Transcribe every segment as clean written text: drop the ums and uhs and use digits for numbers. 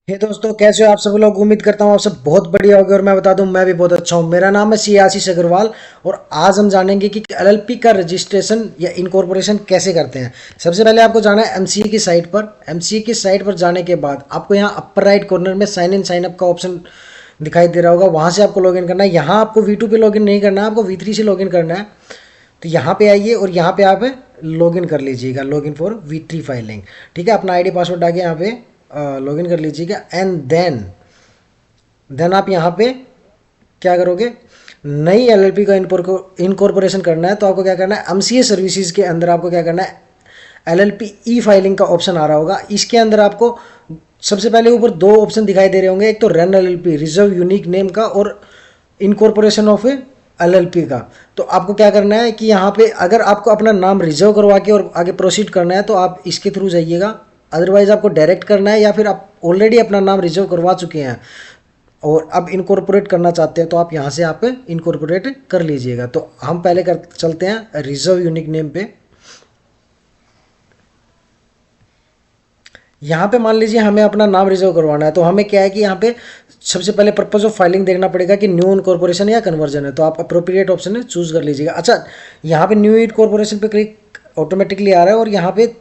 हे दोस्तों, कैसे हो आप सब लोग। उम्मीद करता हूँ आप सब बहुत बढ़िया होगे और मैं बता दूं मैं भी बहुत अच्छा हूँ। मेरा नाम है सी आशीष अग्रवाल और आज हम जानेंगे कि एलएलपी का रजिस्ट्रेशन या इनकॉर्पोरेशन कैसे करते हैं। सबसे पहले आपको जाना है एमसीए की साइट पर। एमसीए की साइट पर जाने के बाद आपको यहाँ अपर राइट कॉर्नर में साइन इन साइन अप का ऑप्शन दिखाई दे रहा होगा, वहाँ से आपको लॉगिन करना है। यहाँ आपको V2 पे लॉगिन नहीं करना है, आपको V3 से लॉगिन करना है। तो यहाँ पे आइए और यहाँ पे आप लॉगिन कर लीजिएगा, लॉगिन फॉर V3 फाइलिंग। ठीक है, अपना आईडी पासवर्ड डाल के यहाँ पे लॉगिन कर लीजिएगा। एंड देन आप यहाँ पे क्या करोगे, नई एलएलपी का इनकॉर्पोरेशन करना है। तो आपको क्या करना है, एमसीए सर्विसेज के अंदर आपको क्या करना है, एलएलपी ई फाइलिंग का ऑप्शन आ रहा होगा। इसके अंदर आपको सबसे पहले ऊपर दो ऑप्शन दिखाई दे रहे होंगे, एक तो run LLP reserve unique name का और इनकॉर्पोरेशन ऑफ एलएलपी का। तो आपको क्या करना है कि यहाँ पे अगर आपको अपना नाम रिजर्व करवा के और आगे प्रोसीड करना है तो आप इसके थ्रू जाइएगा। अदरवाइज आपको डायरेक्ट करना है, या फिर आप ऑलरेडी अपना नाम रिजर्व करवा चुके हैं और अब इनकॉर्पोरेट करना चाहते हैं तो आप यहाँ से आप इनकॉर्पोरेट कर लीजिएगा। तो हम पहले कर चलते हैं रिजर्व यूनिक नेम पे। यहाँ पे मान लीजिए हमें अपना नाम रिजर्व करवाना है, तो हमें क्या है कि यहाँ पे सबसे पहले पर्पज ऑफ फाइलिंग देखना पड़ेगा कि न्यू इनकॉर्पोरेशन या कन्वर्जन है। तो आप अप्रोप्रिएट ऑप्शन चूज कर लीजिएगा। अच्छा, यहाँ पे न्यू इनकॉर्पोरेशन पे क्लिक ऑटोमेटिकली आ रहा है और यहाँ पे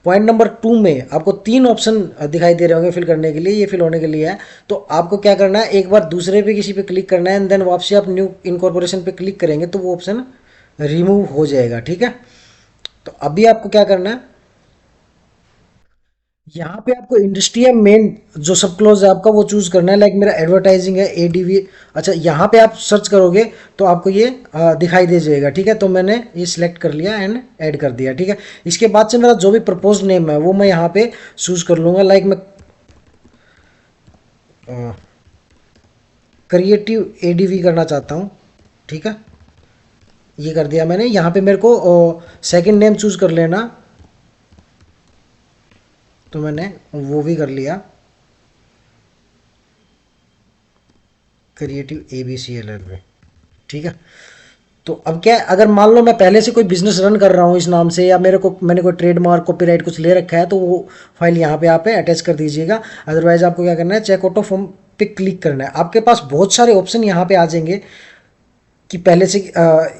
पॉइंट नंबर 2 में आपको 3 ऑप्शन दिखाई दे रहे होंगे फिल करने के लिए, ये फिल होने के लिए है। तो आपको क्या करना है, एक बार दूसरे पे किसी पे क्लिक करना है एंड देन वापसी आप न्यू इनकॉर्पोरेशन पे क्लिक करेंगे तो वो ऑप्शन रिमूव हो जाएगा। ठीक है, तो अभी आपको क्या करना है, यहाँ पे आपको इंडस्ट्री या मेन जो सब क्लोज है आपका वो चूज करना है। लाइक मेरा एडवर्टाइजिंग है, एडीवी। अच्छा, यहाँ पे आप सर्च करोगे तो आपको ये दिखाई दे जाएगा। ठीक है, तो मैंने ये सिलेक्ट कर लिया एंड ऐड कर दिया। ठीक है, इसके बाद से मेरा जो भी प्रपोज नेम है वो मैं यहाँ पे चूज कर लूँगा। लाइक मैं क्रिएटिव एडीवी करना चाहता हूँ। ठीक है, ये कर दिया मैंने। यहाँ पे मेरे को सेकंड नेम चूज कर लेना, तो मैंने वो भी कर लिया, क्रिएटिव ABCLL में। ठीक है, तो अब क्या है, अगर मान लो मैं पहले से कोई बिजनेस रन कर रहा हूँ इस नाम से, या मैंने कोई ट्रेडमार्क कॉपीराइट कुछ ले रखा है, तो वो फाइल यहाँ पे आप अटैच कर दीजिएगा। अदरवाइज आपको क्या करना है, चेक ऑटो फॉर्म पे क्लिक करना है। आपके पास बहुत सारे ऑप्शन यहाँ पे आ जाएंगे कि पहले से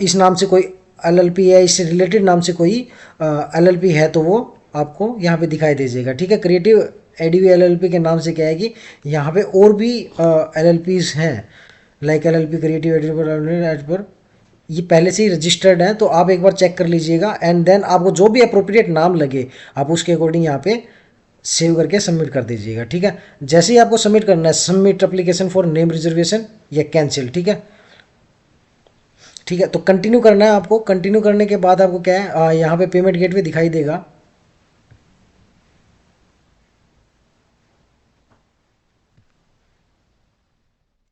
इस नाम से कोई एलएलपी है, इससे रिलेटेड नाम से कोई एलएलपी है, तो वो आपको यहाँ पे दिखाई दे जाएगा। ठीक है, क्रिएटिव एडीवी एलएलपी के नाम से क्या है कि यहाँ पे और भी एलएलपीज हैं। Like LLP creative as per ये पहले से ही रजिस्टर्ड है, तो आप एक बार चेक कर लीजिएगा। एंड देन आपको जो भी अप्रोप्रिएट नाम लगे आप उसके अकॉर्डिंग यहाँ पे सेव करके सबमिट कर दीजिएगा। ठीक है, जैसे ही आपको सबमिट करना है, submit application for name reservation या कैंसिल। ठीक है, ठीक है, तो कंटिन्यू करना है आपको। कंटिन्यू करने के बाद आपको क्या है, यहाँ पे पेमेंट गेटवे दिखाई देगा।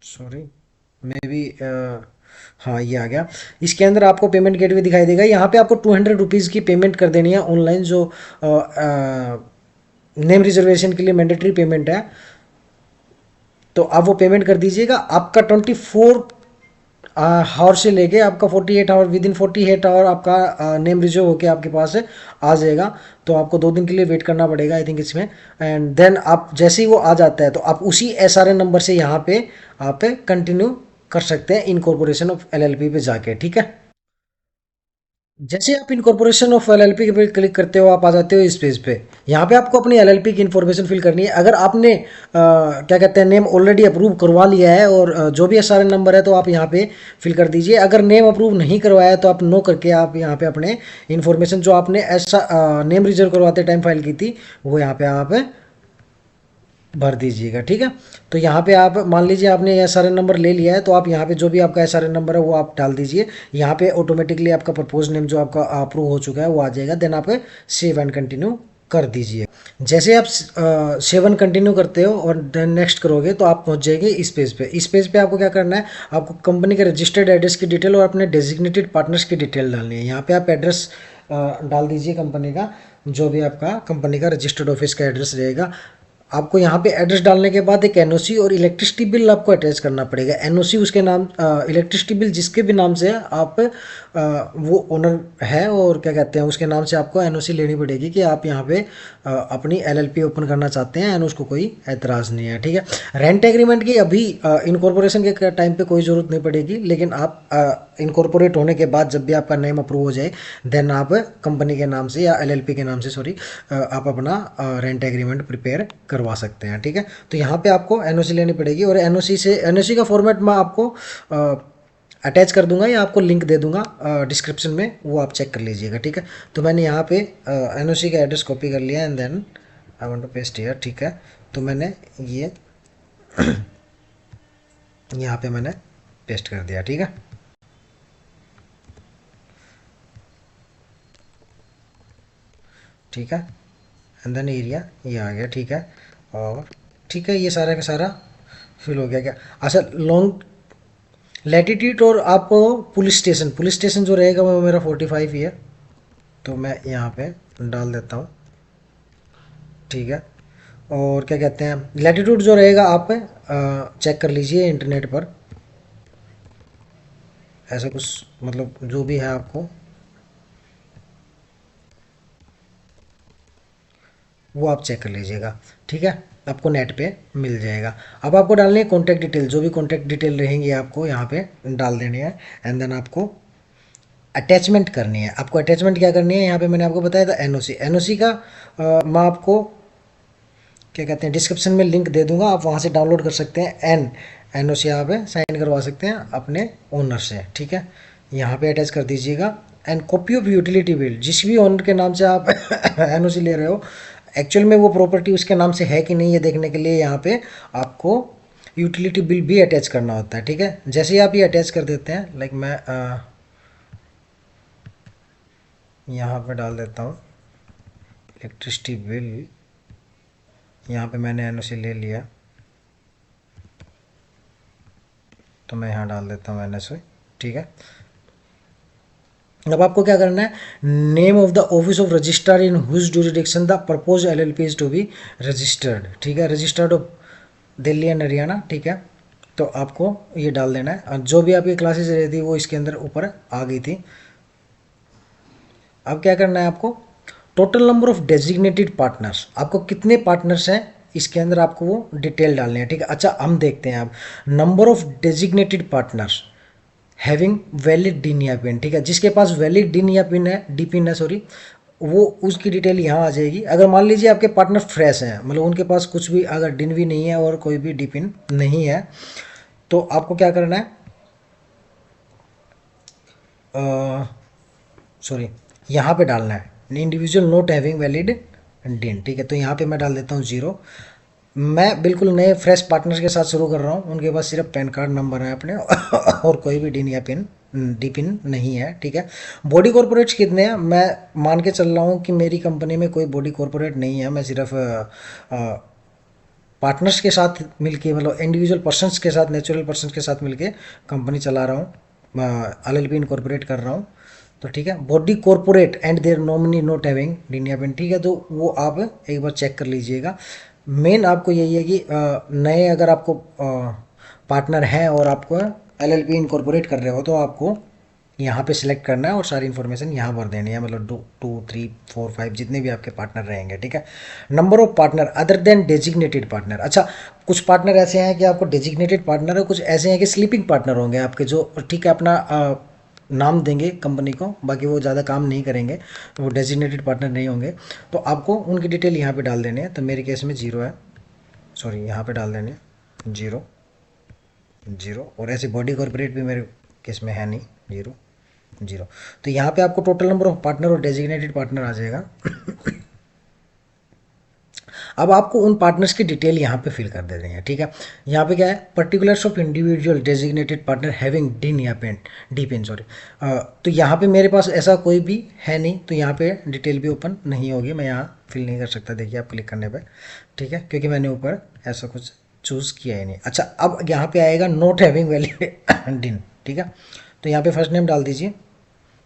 सॉरी, मे बी हाँ, ये आ गया। इसके अंदर आपको पेमेंट गेटवे दिखाई देगा। यहाँ पे आपको 200 रुपीज़ की पेमेंट कर देनी है ऑनलाइन, जो नेम रिजर्वेशन के लिए मैंडेटरी पेमेंट है। तो आप वो पेमेंट कर दीजिएगा। आपका 24 आवर से लेके आपका 48 आवर, विद इन 48 आवर आपका नेम रिजर्व होके आपके पास आ जाएगा। तो आपको 2 दिन के लिए वेट करना पड़ेगा आई थिंक इसमें। एंड देन आप जैसे ही वो आ जाता है तो आप उसी SRN नंबर से यहाँ पे आप कंटिन्यू कर सकते हैं इनकॉर्पोरेशन ऑफ एलएलपी पे जाके। ठीक है, जैसे आप इनकॉर्पोरेशन ऑफ एलएलपी पे क्लिक करते हो आप आ जाते हो इस पेज पे। यहाँ पे आपको अपनी एलएलपी की इन्फॉर्मेशन फिल करनी है। अगर आपने क्या कहते हैं, नेम ऑलरेडी अप्रूव करवा लिया है और जो भी SRN नंबर है तो आप यहाँ पे फिल कर दीजिए। अगर नेम अप्रूव नहीं करवाया है तो आप नो करके आप यहाँ पे अपने इन्फॉर्मेशन जो आपने ऐसा नेम रिजर्व करवाते टाइम फाइल की थी वो यहाँ पे आप भर दीजिएगा। ठीक है, तो यहाँ पे आप मान लीजिए आपने SRN नंबर ले लिया है, तो आप यहाँ पे जो भी आपका SRN नंबर है वो आप डाल दीजिए। यहाँ पे ऑटोमेटिकली आपका प्रपोज नेम जो आपका अप्रूव हो चुका है वो आ जाएगा। देन आप सेव एंड कंटिन्यू कर दीजिए। जैसे आप सेव एंड कंटिन्यू करते हो और देन नेक्स्ट करोगे तो आप पहुँच जाएंगे इस पेज पे। इस पेज पे आपको क्या करना है, आपको कंपनी के रजिस्टर्ड एड्रेस की डिटेल और अपने डेजिग्नेटेड पार्टनर्स की डिटेल डालनी है। यहाँ पे आप एड्रेस डाल दीजिए कंपनी का, जो भी आपका कंपनी का रजिस्टर्ड ऑफिस का एड्रेस रहेगा। आपको यहाँ पे एड्रेस डालने के बाद एक एनओसी और इलेक्ट्रिसिटी बिल आपको अटैच करना पड़ेगा। एनओसी उसके नाम, इलेक्ट्रिसिटी बिल जिसके भी नाम से है आप वो ओनर है और क्या कहते हैं उसके नाम से आपको एनओसी लेनी पड़ेगी कि आप यहाँ पे अपनी एलएलपी ओपन करना चाहते हैं एंड उसको कोई एतराज़ नहीं है, ठीक है। रेंट एग्रीमेंट की अभी इनकॉर्पोरेशन के टाइम पे कोई ज़रूरत नहीं पड़ेगी, लेकिन आप इनकॉर्पोरेट होने के बाद जब भी आपका नेम अप्रूव हो जाए देन आप कंपनी के नाम से या एलएलपी के नाम से सॉरी आप अपना रेंट एग्रीमेंट प्रिपेयर करवा सकते हैं, ठीक है। तो यहाँ पे आपको एनओसी लेनी पड़ेगी और एनओसी का फॉर्मेट मैं आपको अटैच कर दूंगा या आपको लिंक दे दूंगा डिस्क्रिप्शन में, वो आप चेक कर लीजिएगा, ठीक है। तो मैंने यहाँ पे एनओसी का एड्रेस कॉपी कर लिया and then I want to paste here, ठीक है। तो मैंने ये यहाँ पे मैंने पेस्ट कर दिया, ठीक है। ठीक है एंड देन एरिया ये आ गया, ठीक है। और ठीक है ये सारा का सारा फिल हो गया क्या। अच्छा लॉन्ग लैटिट्यूड और आपको पुलिस स्टेशन जो रहेगा वो मेरा 45 ही है, तो मैं यहाँ पे डाल देता हूँ, ठीक है। और क्या कहते हैं लैटिट्यूड जो रहेगा आप चेक कर लीजिए इंटरनेट पर, ऐसा कुछ मतलब जो भी है आपको वो आप चेक कर लीजिएगा, ठीक है। आपको नेट पे मिल जाएगा। अब आपको डालनी है कॉन्टैक्ट डिटेल, जो भी कॉन्टैक्ट डिटेल रहेंगी आपको यहाँ पे डाल देनी है एंड देन आपको अटैचमेंट करनी है। आपको अटैचमेंट क्या करनी है, यहाँ पे मैंने आपको बताया था एनओसी। एनओसी का मैं आपको क्या कहते हैं डिस्क्रिप्शन में लिंक दे दूंगा, आप वहाँ से डाउनलोड कर सकते हैं एंड एनओसी यहाँ पे साइन करवा सकते हैं अपने ओनर से, ठीक है। यहाँ पे अटैच कर दीजिएगा and copy of utility bill, जिस भी ओनर के नाम से आप एनओसी ले रहे हो एक्चुअल में वो प्रॉपर्टी उसके नाम से है कि नहीं ये देखने के लिए यहाँ पे आपको यूटिलिटी बिल भी अटैच करना होता है, ठीक है। जैसे ही आप ये अटैच कर देते हैं लाइक मैं यहाँ पे डाल देता हूँ इलेक्ट्रिसिटी बिल, यहाँ पे मैंने एनओसी ले लिया तो मैं यहाँ डाल देता हूँ एनओसी, ठीक है। अब आपको क्या करना है, name of the office of registrar in whose jurisdiction the propose LLP is to be registered, ठीक है। Registered of Delhi and Haryana, ठीक है। तो आपको ये डाल देना है और जो भी आपकी क्लासेस रही थी वो इसके अंदर ऊपर आ गई थी। अब क्या करना है आपको, total number of designated partners, आपको कितने पार्टनर्स हैं इसके अंदर आपको वो डिटेल डालनी है, ठीक है। अच्छा हम देखते हैं अब number of designated partners having valid डिन या पिन, ठीक है। जिसके पास वैलिड डिन या पिन है, डी पिन है सॉरी, वो उसकी डिटेल यहाँ आ जाएगी। अगर मान लीजिए आपके पार्टनर फ्रेश हैं, मतलब उनके पास कुछ भी अगर डिन भी नहीं है और कोई भी डी पिन नहीं है, तो आपको क्या करना है, सॉरी यहाँ पे डालना है इंडिविजुअल नॉट हैविंग वैलिड डिन, ठीक है। तो यहाँ पे मैं डाल देता हूँ 0। मैं बिल्कुल नए फ्रेश पार्टनर्स के साथ शुरू कर रहा हूँ, उनके पास सिर्फ पैन कार्ड नंबर है अपने और कोई भी डिन या पिन डी पिन नहीं है, ठीक है। बॉडी कॉर्पोरेट्स कितने हैं, मैं मान के चल रहा हूँ कि मेरी कंपनी में कोई बॉडी कॉर्पोरेट नहीं है, मैं सिर्फ पार्टनर्स के साथ मिलके मतलब इंडिविजुअल पर्सनस के साथ नेचुरल पर्सनस के साथ मिलके कंपनी चला रहा हूँ, एलएलपी इनकॉर्पोरेट कर रहा हूँ, तो ठीक है। Body corporate and their nominee not having DIN या पिन, ठीक है। तो वो आप एक बार चेक कर लीजिएगा। मेन आपको यही है कि नए अगर आपको पार्टनर हैं और आपको एलएलपी इनकॉर्पोरेट कर रहे हो तो आपको यहाँ पे सिलेक्ट करना है और सारी इन्फॉर्मेशन यहाँ भर देनी है, मतलब 2 3 4 5 जितने भी आपके पार्टनर रहेंगे, ठीक है। Number of partner other than designated partner, अच्छा कुछ पार्टनर ऐसे हैं कि आपको डेजिग्नेटेड पार्टनर है, कुछ ऐसे हैं कि स्लीपिंग पार्टनर होंगे आपके जो ठीक है अपना नाम देंगे कंपनी को, बाकी वो ज़्यादा काम नहीं करेंगे, तो वो डेजिग्नेटेड पार्टनर नहीं होंगे। तो आपको उनकी डिटेल यहाँ पे डाल देनी है। तो मेरे केस में 0 है, सॉरी यहाँ पे डाल देनी है 0 0, और ऐसे बॉडी कॉर्पोरेट भी मेरे केस में है नहीं, 0 0। तो यहाँ पे आपको टोटल नंबर ऑफ पार्टनर और डेजिग्नेटेड पार्टनर आ जाएगा। अब आपको उन पार्टनर्स की डिटेल यहाँ पे फिल कर दे देंगे, ठीक है। यहाँ पे क्या है, particulars of individual designated partner having DIN या पेन डी पिन सॉरी। तो यहाँ पे मेरे पास ऐसा कोई भी है नहीं, तो यहाँ पे डिटेल भी ओपन नहीं होगी, मैं यहाँ फिल नहीं कर सकता, देखिए आप क्लिक करने पे, ठीक है, क्योंकि मैंने ऊपर ऐसा कुछ चूज़ किया ही नहीं। अच्छा अब यहाँ पे आएगा नॉट हैविंग वैलिड डिन, ठीक है। तो यहाँ पे फर्स्ट नेम डाल दीजिए,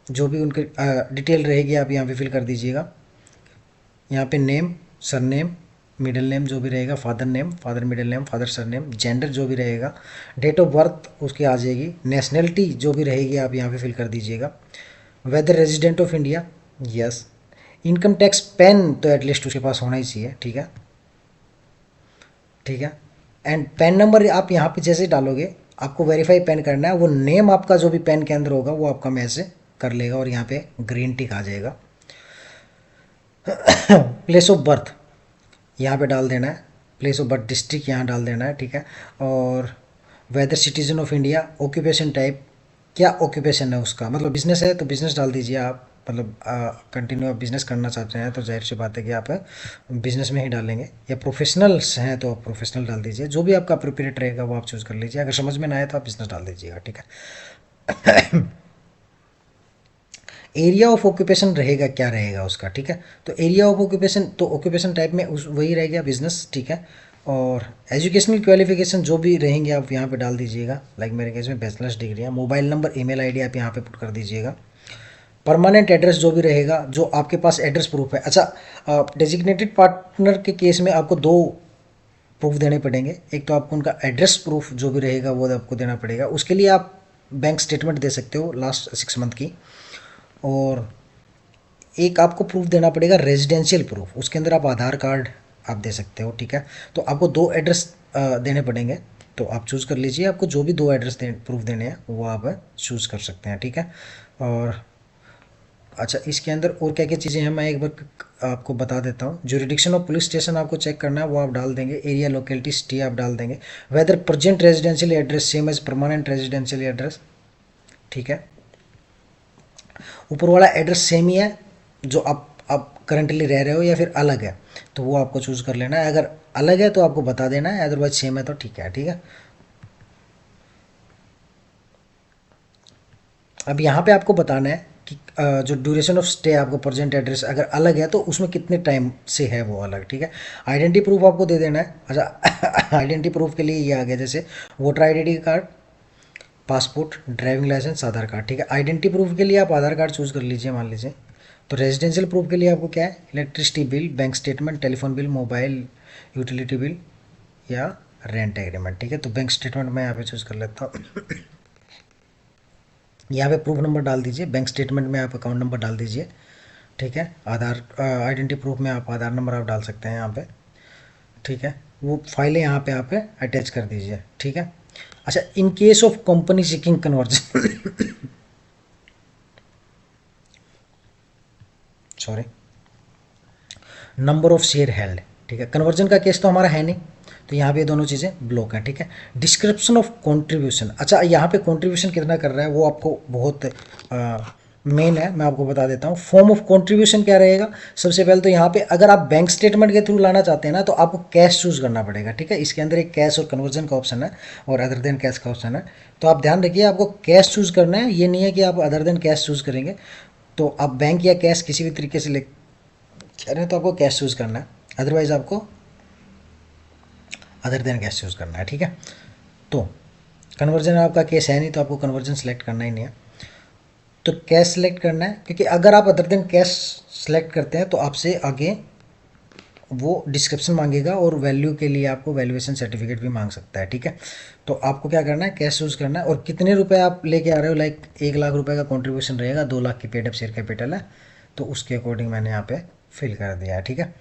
जो भी उनकी डिटेल रहेगी आप यहाँ पे फिल कर दीजिएगा। यहाँ पे नेम, सरनेम, मिडिल नेम जो भी रहेगा, father name, father middle name, father surname, gender जो भी रहेगा, डेट ऑफ बर्थ उसकी आ जाएगी, नेशनलिटी जो भी रहेगी आप यहाँ पे फिल कर दीजिएगा, whether resident of India, yes, income tax PAN तो एटलीस्ट उसके पास होना ही चाहिए, ठीक है, ठीक है। एंड पैन नंबर आप यहाँ पे जैसे डालोगे आपको वेरीफाई पैन करना है, वो नेम आपका जो भी पैन के अंदर होगा वो आपका मैच कर लेगा और यहाँ पे ग्रीन टिक आ जाएगा। प्लेस ऑफ बर्थ यहाँ पे डाल देना है, प्लेस ऑफ बर्थ डिस्ट्रिक्ट यहाँ डाल देना है, ठीक है। और whether citizen of India, occupation type क्या ऑक्यूपेशन है उसका, मतलब बिजनेस है तो बिजनेस डाल दीजिए आप, मतलब कंटिन्यू आप बिजनेस करना चाहते हैं तो जाहिर सी बात है कि आप बिजनेस में ही डालेंगे, या प्रोफेशनल्स हैं तो आप प्रोफेशनल डाल दीजिए, जो भी आपका अप्रोप्रिएट रहेगा वो आप चूज़ कर लीजिए, अगर समझ में ना आए तो आप बिजनेस डाल दीजिएगा, ठीक है। एरिया ऑफ ऑक्यूपेशन रहेगा क्या रहेगा उसका, ठीक है। तो एरिया ऑफ ऑक्यूपेशन तो ऑक्यूपेशन टाइप में उस वही रहेगा बिजनेस, ठीक है। और एजुकेशनल क्वालिफिकेशन जो भी रहेंगे आप यहाँ पे डाल दीजिएगा, लाइक मेरे केस में बैचलर्स डिग्री है। मोबाइल नंबर, ईमेल आईडी आप यहाँ पे पुट कर दीजिएगा। परमानेंट एड्रेस जो भी रहेगा, जो आपके पास एड्रेस प्रूफ है। अच्छा, डेजिग्नेटेड पार्टनर के केस में आपको दो प्रूफ देने पड़ेंगे, एक तो आपको उनका एड्रेस प्रूफ जो भी रहेगा वो आपको देना पड़ेगा, उसके लिए आप बैंक स्टेटमेंट दे सकते हो लास्ट 6 मंथ की, और एक आपको प्रूफ देना पड़ेगा रेजिडेंशियल प्रूफ, उसके अंदर आप आधार कार्ड आप दे सकते हो, ठीक है। तो आपको दो एड्रेस देने पड़ेंगे, तो आप चूज़ कर लीजिए, आपको जो भी दो एड्रेस प्रूफ देने हैं वो आप चूज़ कर सकते हैं, ठीक है। और अच्छा, इसके अंदर और क्या क्या चीज़ें हैं मैं एक बार आपको बता देता हूँ। जुरिडिक्शन ऑफ पुलिस स्टेशन आपको चेक करना है, वो आप डाल देंगे। एरिया, लोकेलिटी, सिटी आप डाल देंगे। Whether present residential address same as permanent residential address, ठीक है। ऊपर वाला एड्रेस सेम ही है जो आप करंटली रह रहे हो, या फिर अलग है, तो वो आपको चूज़ कर लेना है। अगर अलग है तो आपको बता देना है, अदरवाइज सेम है तो ठीक है, ठीक है। अब यहाँ पे आपको बताना है कि जो ड्यूरेशन ऑफ स्टे आपको प्रेजेंट एड्रेस अगर अलग है तो उसमें कितने टाइम से है वो अलग, ठीक है। आइडेंटिटी प्रूफ आपको दे देना है। अच्छा, आइडेंटिटी प्रूफ के लिए ये आ गया, जैसे voter identity card, passport, driving licence, Aadhaar card, ठीक है। आइडेंटिटी प्रूफ के लिए आप आधार कार्ड चूज़ कर लीजिए, मान लीजिए। तो रेजिडेंशियल प्रूफ के लिए आपको क्या है, electricity bill, bank statement, telephone bill, mobile utility bill, या रेंट एग्रीमेंट, ठीक है। तो बैंक स्टेटमेंट मैं यहाँ पे चूज़ कर लेता हूँ। यहाँ पे प्रूफ नंबर डाल दीजिए, बैंक स्टेटमेंट में आप अकाउंट नंबर डाल दीजिए, ठीक है। आधार आइडेंटिटी प्रूफ में आप आधार नंबर आप डाल सकते हैं यहाँ पे, ठीक है। वो फाइलें यहाँ पे आप अटैच कर दीजिए, ठीक है। अच्छा, in case of company seeking conversion sorry, number of share held, ठीक है। कन्वर्जन का केस तो हमारा है नहीं, तो यहाँ पे ये दोनों चीज़ें ब्लॉक हैं, ठीक है। डिस्क्रिप्शन ऑफ कंट्रीब्यूशन, अच्छा यहाँ पे कंट्रीब्यूशन कितना कर रहा है वो आपको बहुत मेन है, मैं आपको बता देता हूँ। फॉर्म ऑफ कंट्रीब्यूशन क्या रहेगा, सबसे पहले तो यहाँ पे अगर आप बैंक स्टेटमेंट के थ्रू लाना चाहते हैं ना तो आपको कैश चूज़ करना पड़ेगा, ठीक है। इसके अंदर एक कैश और कन्वर्जन का ऑप्शन है और अदर देन कैश का ऑप्शन है, तो आप ध्यान रखिए आपको कैश चूज़ करना है, ये नहीं है कि आप अदर देन कैश चूज़ करेंगे। तो आप बैंक या कैश किसी भी तरीके से ले कह रहे हैं तो आपको कैश चूज़ करना है, अदरवाइज़ आपको अदर देन कैश चूज़ करना है, ठीक है। तो कन्वर्जन आपका केस है नहीं तो आपको कन्वर्जन सेलेक्ट करना ही नहीं है, तो कैश सेलेक्ट करना है, क्योंकि अगर आप अदर देन कैश सेलेक्ट करते हैं तो आपसे आगे वो डिस्क्रिप्शन मांगेगा और वैल्यू के लिए आपको वैल्यूएशन सर्टिफिकेट भी मांग सकता है, ठीक है। तो आपको क्या करना है, कैश यूज़ करना है। और कितने रुपए आप लेके आ रहे हो, लाइक 1 लाख रुपए का कंट्रीब्यूशन रहेगा, 2 लाख की पेड अप शेयर कैपिटल है, तो उसके अकॉर्डिंग मैंने यहाँ पे फिल कर दिया है, ठीक है।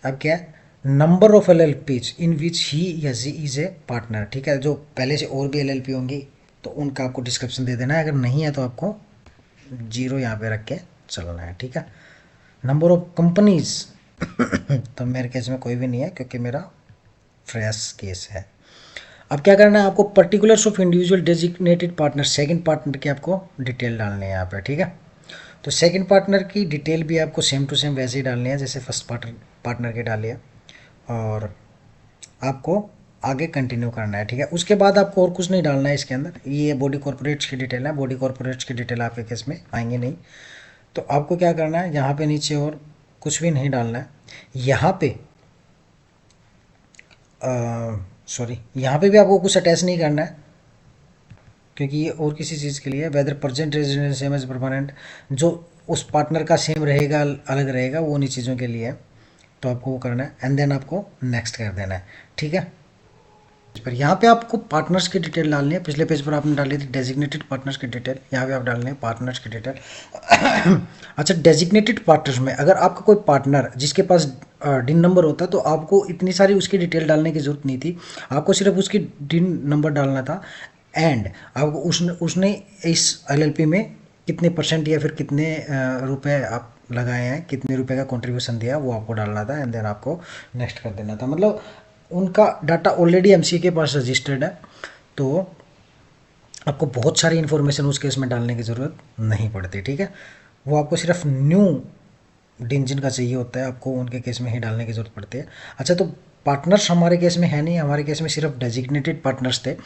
अब क्या है, नंबर ऑफ LLPs इन विच ही या जी इज़ ए पार्टनर, ठीक है। जो पहले से और भी LLP होंगी तो उनका आपको डिस्क्रिप्शन दे देना है, अगर नहीं है तो आपको 0 यहाँ पे रख के चलना है, ठीक है। नंबर ऑफ कंपनीज तो मेरे केस में कोई भी नहीं है क्योंकि मेरा फ्रेश केस है। अब क्या करना है, आपको particulars of individual designated partner, second partner की आपको डिटेल डालनी है यहाँ पे, ठीक है। तो सेकंड पार्टनर की डिटेल भी आपको सेम टू सेम वैसे ही डालनी है जैसे फर्स्ट पार्टनर की डाली है, और आपको आगे कंटिन्यू करना है, ठीक है। उसके बाद आपको और कुछ नहीं डालना है इसके अंदर। ये बॉडी कॉर्पोरेट्स की डिटेल है, बॉडी कॉर्पोरेट्स की डिटेल आपके केस में आएंगे नहीं, तो आपको क्या करना है, यहाँ पे नीचे और कुछ भी नहीं डालना है। यहाँ पे सॉरी, यहाँ पे भी आपको कुछ अटैच नहीं करना है क्योंकि ये और किसी चीज़ के लिए, whether present residence same as permanent, जो उस पार्टनर का सेम रहेगा अलग रहेगा वो उन्हीं चीज़ों के लिए है। तो आपको वो करना है एंड देन आपको नेक्स्ट कर देना है, ठीक है। पर यहाँ पे आपको पार्टनर्स की डिटेल डालनी है। पिछले पेज पर आपने डाली थी डेजिग्नेटेड पार्टनर्स की डिटेल, यहाँ पे आप डालने हैं पार्टनर्स की डिटेल। अच्छा, डेजिग्नेटेड पार्टनर्स में अगर आपका कोई पार्टनर जिसके पास डिन नंबर होता है तो आपको इतनी सारी उसकी डिटेल डालने की ज़रूरत नहीं थी, आपको सिर्फ उसकी डिन नंबर डालना था एंड आपको उसने इस एलएलपी में कितने परसेंट या फिर कितने रुपए आप लगाए हैं, कितने रुपए का कंट्रीब्यूशन दिया वो आपको डालना था एंड देन आपको नेक्स्ट कर देना था। मतलब उनका डाटा ऑलरेडी एमसीए के पास रजिस्टर्ड है, तो आपको बहुत सारी इन्फॉर्मेशन उस केस में डालने की ज़रूरत नहीं पड़ती, ठीक है। वो आपको सिर्फ न्यू डिन जिनका चाहिए होता है आपको उनके केस में ही डालने की ज़रूरत पड़ती है। अच्छा, तो पार्टनर्स हमारे केस में है नहीं, हमारे केस में सिर्फ डेजिग्नेटेड पार्टनर्स थे,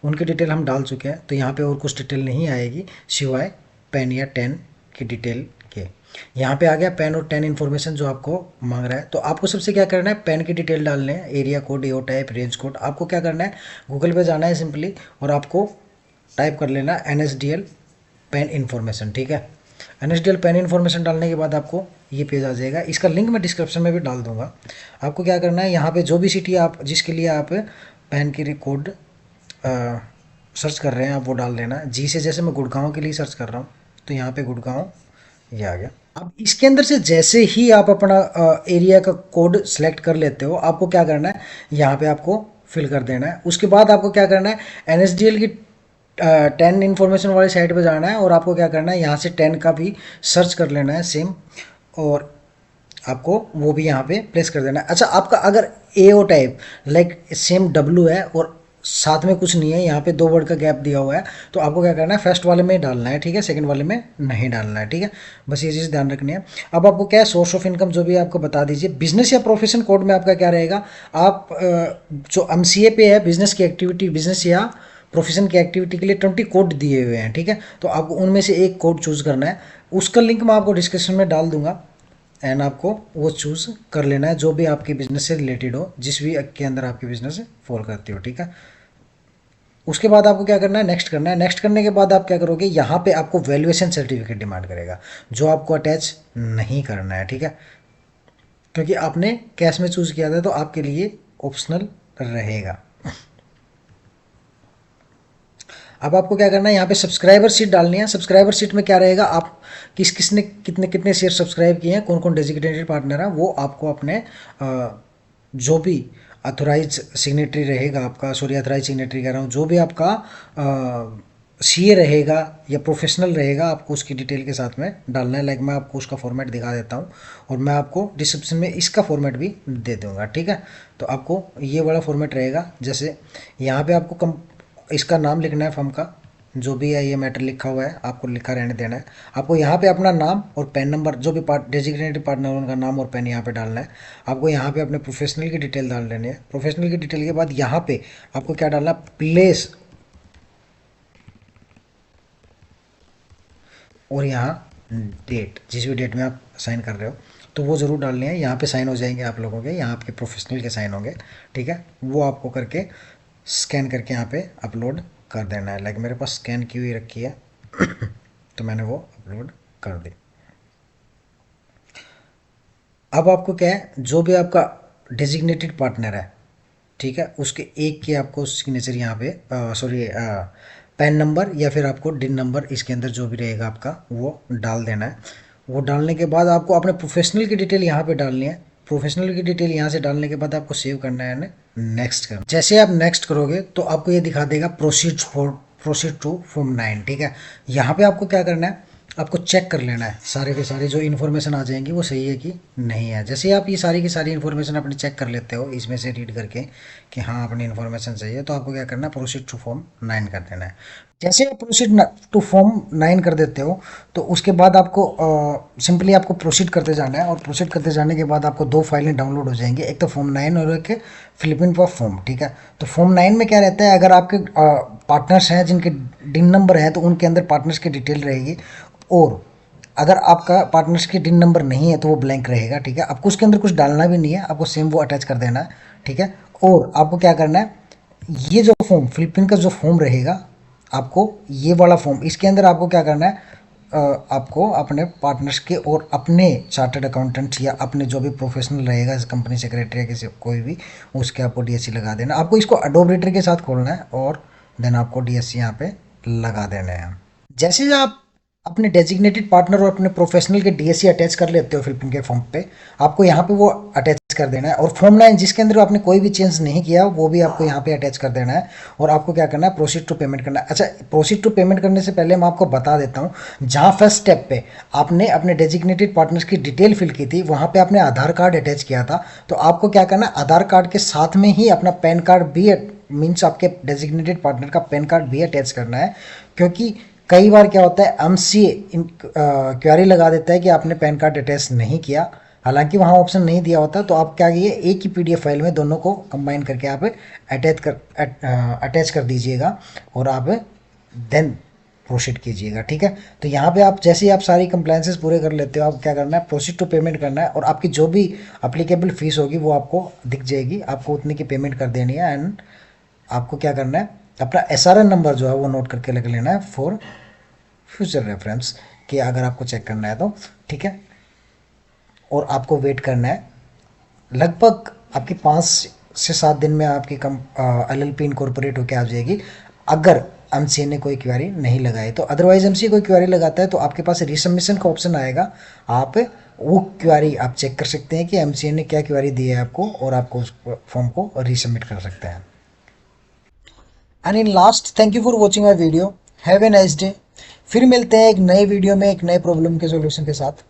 उनकी डिटेल हम डाल चुके हैं, तो यहाँ पे और कुछ डिटेल नहीं आएगी सिवाय पेन या 10 की डिटेल के। यहाँ पे आ गया पेन और 10 इन्फॉर्मेशन जो आपको मांग रहा है। तो आपको सबसे क्या करना है, पेन की डिटेल डालने हैं, एरिया कोड, एओ टाइप, रेंज कोड। आपको क्या करना है, गूगल पे जाना है सिंपली और आपको टाइप कर लेना NSDL पेन इन्फॉर्मेशन, ठीक है। NSDL पेन इन्फॉर्मेशन डालने के बाद आपको ये पेज आ जाएगा, इसका लिंक मैं डिस्क्रिप्शन में भी डाल दूंगा। आपको क्या करना है, यहाँ पे जो भी सिटी आप जिसके लिए आप पेन की कोड सर्च कर रहे हैं आप वो डाल देना। जी से जैसे मैं गुड़गांव के लिए सर्च कर रहा हूँ तो यहाँ पे गुड़गांव ये आ गया। अब इसके अंदर से जैसे ही आप अपना एरिया का कोड सेलेक्ट कर लेते हो, आपको क्या करना है, यहाँ पे आपको फिल कर देना है। उसके बाद आपको क्या करना है, NSDL की 10 इन्फॉर्मेशन वाली साइट पे जाना है और आपको क्या करना है, यहाँ से 10 का भी सर्च कर लेना है सेम, और आपको वो भी यहाँ पे प्लेस कर देना है। अच्छा, आपका अगर एओ टाइप लाइक सेम W है और साथ में कुछ नहीं है, यहाँ पे 2 वर्ड का गैप दिया हुआ है, तो आपको क्या करना है, फर्स्ट वाले में डालना है, ठीक है, सेकंड वाले में नहीं डालना है, ठीक है। बस ये चीज़ ध्यान रखनी है। अब आपको क्या है, सोर्स ऑफ इनकम जो भी आपको बता दीजिए। बिजनेस या प्रोफेशन कोड में आपका क्या रहेगा, आप जो एमसीए पे है बिजनेस की एक्टिविटी, बिजनेस या प्रोफेशन की एक्टिविटी के लिए 20 कोड दिए हुए हैं, ठीक है। तो आपको उनमें से एक कोड चूज़ करना है, उसका लिंक मैं आपको डिस्क्रिप्शन में डाल दूंगा एंड आपको वो चूज़ कर लेना है जो भी आपके बिजनेस से रिलेटेड हो, जिस भी के अंदर आपकी बिजनेस फॉल करती हो, ठीक है। उसके बाद आपको क्या करना है, नेक्स्ट करना है। नेक्स्ट करने के बाद आप क्या करोगे, यहाँ पे आपको वैल्यूएशन सर्टिफिकेट डिमांड करेगा जो आपको अटैच नहीं करना है, ठीक है, क्योंकि आपने कैश में चूज़ किया था तो आपके लिए ऑप्शनल रहेगा। अब आपको क्या करना है, यहाँ पे सब्सक्राइबर सीट डालनी है। सब्सक्राइबर सीट में क्या रहेगा, आप किसने कितने कितने शेयर सब्सक्राइब किए हैं, कौन कौन डेजिग्नेटेड पार्टनर है, वो आपको अपने जो भी अथोराइज सिग्नेटरी रहेगा आपका, सॉरी अथोराइज सिग्नेटरी कह रहा हूँ, जो भी आपका सीए रहेगा या प्रोफेशनल रहेगा, आपको उसकी डिटेल के साथ में डालना है। लाइक मैं आपको उसका फॉर्मेट दिखा देता हूँ और मैं आपको डिस्क्रिप्शन में इसका फॉर्मेट भी दे दूँगा, ठीक है। तो आपको ये वाला फॉर्मेट रहेगा, जैसे यहाँ पे आपको इसका नाम लिखना है, फर्म का जो भी है, ये मैटर लिखा हुआ है आपको लिखा रहने देना है। आपको यहाँ पे अपना नाम और पैन नंबर, जो भी डेजिग्नेटेड पार्टनर उनका नाम और पैन यहाँ पे डालना है। आपको यहाँ पे अपने प्रोफेशनल की डिटेल डाल लेनी है। प्रोफेशनल की डिटेल के बाद यहाँ पे आपको क्या डालना है, प्लेस और यहाँ डेट, जिस भी डेट में आप साइन कर रहे हो तो वो ज़रूर डालनी है। यहाँ पे साइन हो जाएंगे आप लोगों के, यहाँ आपके प्रोफेशनल के साइन होंगे, ठीक है। वो आपको करके स्कैन करके यहाँ पे अपलोड कर देना है। लाइक मेरे पास स्कैन की हुई रखी है तो मैंने वो अपलोड कर दी। अब आपको क्या है, जो भी आपका डेजिग्नेटेड पार्टनर है, ठीक है, उसके एक के आपको सिग्नेचर यहाँ पे सॉरी पैन नंबर या फिर आपको डिन नंबर इसके अंदर जो भी रहेगा आपका वो डाल देना है। वो डालने के बाद आपको अपने प्रोफेशनल की डिटेल यहाँ पे डालनी है। प्रोफेशनल की डिटेल यहाँ से डालने के बाद आपको सेव करना है, नेक्स्ट करना। जैसे आप नेक्स्ट करोगे तो आपको ये दिखा देगा प्रोसीड टू फॉर्म 9, ठीक है। यहाँ पे आपको क्या करना है, आपको चेक कर लेना है सारे के सारे जो इन्फॉर्मेशन आ जाएंगी वो सही है कि नहीं है। जैसे आप ये सारी की सारी इन्फॉर्मेशन अपनी चेक कर लेते हो इसमें से रीड करके कि हाँ अपनी इन्फॉर्मेशन सही है, तो आपको क्या करना है, प्रोसीड टू फॉर्म 9 कर देना है। जैसे आप प्रोसीड टू फॉर्म 9 कर देते हो तो उसके बाद आपको सिंपली आपको प्रोसीड करते जाना है, और प्रोसीड करते जाने के बाद आपको 2 फाइलें डाउनलोड हो जाएंगी, एक तो फॉर्म 9 और एक फिलिपिन पर फॉर्म, ठीक है। तो फॉर्म 9 में क्या रहता है, अगर आपके पार्टनर्स हैं जिनके डिन नंबर है तो उनके अंदर पार्टनर्स की डिटेल रहेगी, और अगर आपका पार्टनर्स की डिन नंबर नहीं है तो वो ब्लैंक रहेगा, ठीक है। आपको उसके अंदर कुछ डालना भी नहीं है, आपको सेम वो अटैच कर देना है, ठीक है। और आपको क्या करना है, ये जो फॉर्म फिलिपिन का जो फॉर्म रहेगा, आपको ये वाला फॉर्म, इसके अंदर आपको क्या करना है, आपको अपने पार्टनर्स के और अपने चार्टर्ड अकाउंटेंट या अपने जो भी प्रोफेशनल रहेगा कंपनी सेक्रेटरी या किसी कोई भी, उसके आपको डीएससी लगा देना। आपको इसको अडोब रीडर के साथ खोलना है और देन आपको डीएससी यहाँ पे लगा देना है। जैसे ही आप अपने डेजिग्नेटेड पार्टनर और अपने प्रोफेशनल के डीएससी अटैच कर लेते हो फिलिपिन के फॉर्म पे, आपको यहाँ पे वो अटैच कर देना है। और फॉर्म 9 जिसके अंदर आपने कोई भी चेंज नहीं किया वो भी आपको यहाँ पे अटैच कर देना है। और आपको क्या करना है, प्रोसीड टू पेमेंट करना है। अच्छा, प्रोसीड टू पेमेंट करने से पहले मैं आपको बता देता हूँ, जहाँ फर्स्ट स्टेप पे आपने अपने डेजिग्नेटेड पार्टनर्स की डिटेल फिल की थी, वहाँ पे आपने आधार कार्ड अटैच किया था। तो आपको क्या करना है, आधार कार्ड के साथ में ही अपना पैन कार्ड भी, मीन्स आपके डेजिग्नेटेड पार्टनर का पैन कार्ड भी अटैच करना है। क्योंकि कई बार क्या होता है, एमसीए क्वेरी लगा देता है कि आपने पैन कार्ड अटैच नहीं किया, हालांकि वहाँ ऑप्शन नहीं दिया होता। तो आप क्या कीजिए, एक ही पीडीएफ फाइल में दोनों को कंबाइन करके आप अटैच कर दीजिएगा और आप देन प्रोसीड कीजिएगा। ठीक है, तो यहाँ पे आप जैसे ही आप सारी कंप्लाइंसेस पूरे कर लेते हो, आप क्या करना है, प्रोसीड टू पेमेंट करना है। और आपकी जो भी अप्लीकेबल फीस होगी वो आपको दिख जाएगी, आपको उतनी की पेमेंट कर देनी है। एंड आपको क्या करना है, अपना एसआरएन नंबर जो है वो नोट करके लग लेना है फॉर फ्यूचर रेफरेंस, कि अगर आपको चेक करना है तो। ठीक है, और आपको वेट करना है, लगभग आपकी 5 से 7 दिन में आपकी एलएलपी इनकॉर्पोरेट होकर आ जाएगी, अगर एमसीए ने कोई क्वेरी नहीं लगाई तो। अदरवाइज एमसीए कोई क्वेरी लगाता है तो आपके पास रिसबमिशन का ऑप्शन आएगा, आप वो क्वेरी आप चेक कर सकते हैं कि एमसीए ने क्या क्वेरी दी है आपको, और आपको उस फॉर्म को रीसबमिट कर सकते हैं। And in last, thank you for watching my video, have a nice day. फिर मिलते हैं एक नए वीडियो में एक नए प्रॉब्लम के सॉल्यूशन के साथ।